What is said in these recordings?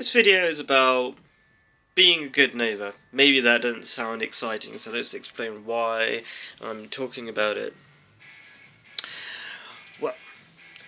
This video is about being a good neighbour. Maybe that doesn't sound exciting, so let's explain why I'm talking about it. Well,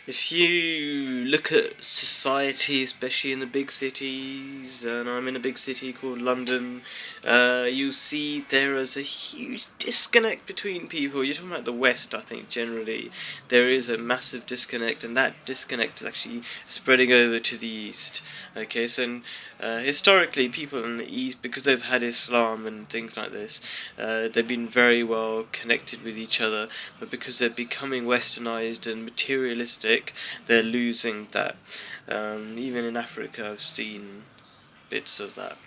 if you look at society, especially in the big cities, and I'm in a big city called London, you'll see there is a huge disconnect between people. You're talking about the West, I think, generally. There is a massive disconnect, and that disconnect is actually spreading over to the East. Okay, so historically, people in the East, because they've had Islam and things like this, they've been very well connected with each other, but because they're becoming westernized and materialistic, they're losing that. Even in Africa, I've seen bits of that.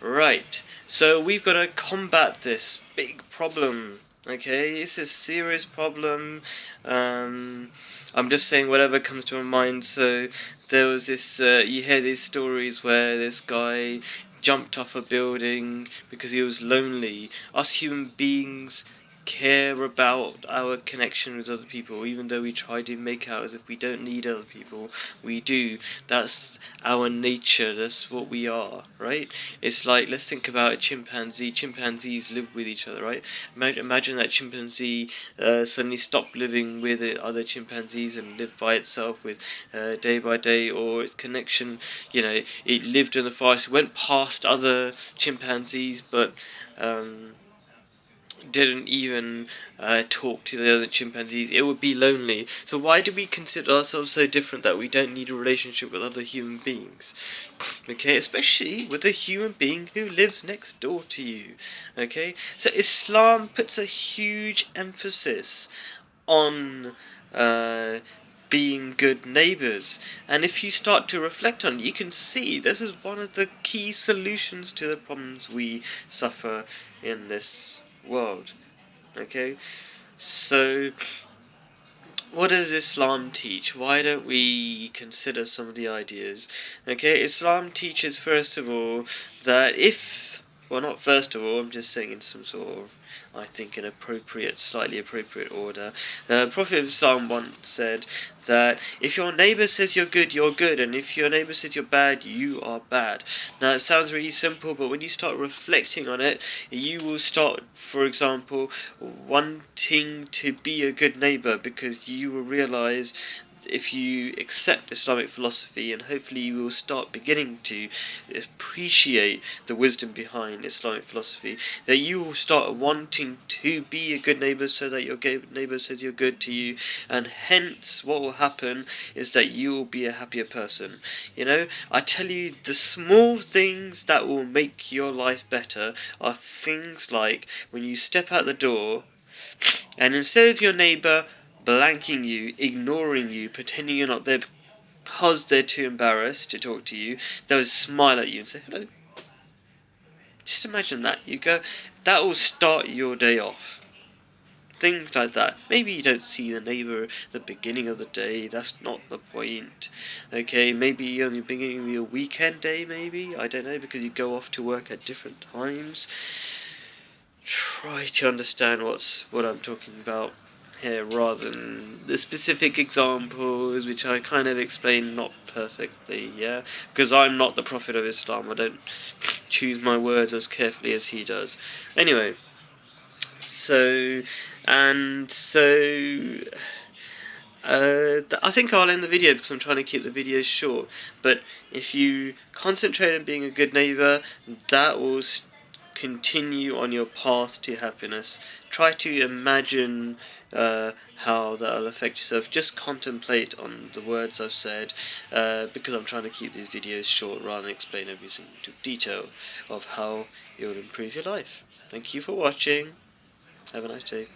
Right, so we've got to combat this big problem. Okay, it's a serious problem. I'm just saying whatever comes to my mind. So there was this, you hear these stories where this guy jumped off a building because he was lonely. Us human beings care about our connection with other people, even though we try to make out as if we don't need other people. We do. That's our nature. That's what we are, right? It's like, let's think about a chimpanzee. Chimpanzees live with each other, right? Imagine that chimpanzee suddenly stopped living with other chimpanzees and lived by itself with day by day, or its connection, it lived in the forest, went past other chimpanzees, but didn't even talk to the other chimpanzees. It would be lonely. So why do we consider ourselves so different that we don't need a relationship with other human beings? Okay, especially with a human being who lives next door to you. Okay, so Islam puts a huge emphasis on being good neighbours, and if you start to reflect on it, you can see this is one of the key solutions to the problems we suffer in this world. Okay, so what does Islam teach? Why don't we consider some of the ideas? Okay, Islam teaches first of all that not first of all, I'm just saying in some sort of, I think, an appropriate, slightly appropriate order. The Prophet of Islam once said that if your neighbour says you're good, and if your neighbour says you're bad, you are bad. Now, it sounds really simple, but when you start reflecting on it, you will start, for example, wanting to be a good neighbour, because you will realise, if you accept Islamic philosophy, and hopefully you will start beginning to appreciate the wisdom behind Islamic philosophy, that you will start wanting to be a good neighbour, so that your neighbour says you're good to you, and hence what will happen is that you will be a happier person. I tell you, the small things that will make your life better are things like when you step out the door, and instead of your neighbour blanking you, ignoring you, pretending you're not there because they're too embarrassed to talk to you, they'll smile at you and say hello. Just imagine that. That will start your day off. Things like that. Maybe you don't see the neighbour at the beginning of the day, that's not the point. Okay, maybe on the beginning of your weekend day, maybe, I don't know, because you go off to work at different times. Try to understand what I'm talking about here, rather than the specific examples which I kind of explain not perfectly, yeah? Because I'm not the Prophet of Islam, I don't choose my words as carefully as he does. Anyway, I think I'll end the video because I'm trying to keep the videos short, but if you concentrate on being a good neighbour, that will continue on your path to happiness. Try to imagine how that'll affect yourself. Just contemplate on the words I've said, because I'm trying to keep these videos short rather than explain every single detail of how it will improve your life. Thank you for watching. Have a nice day.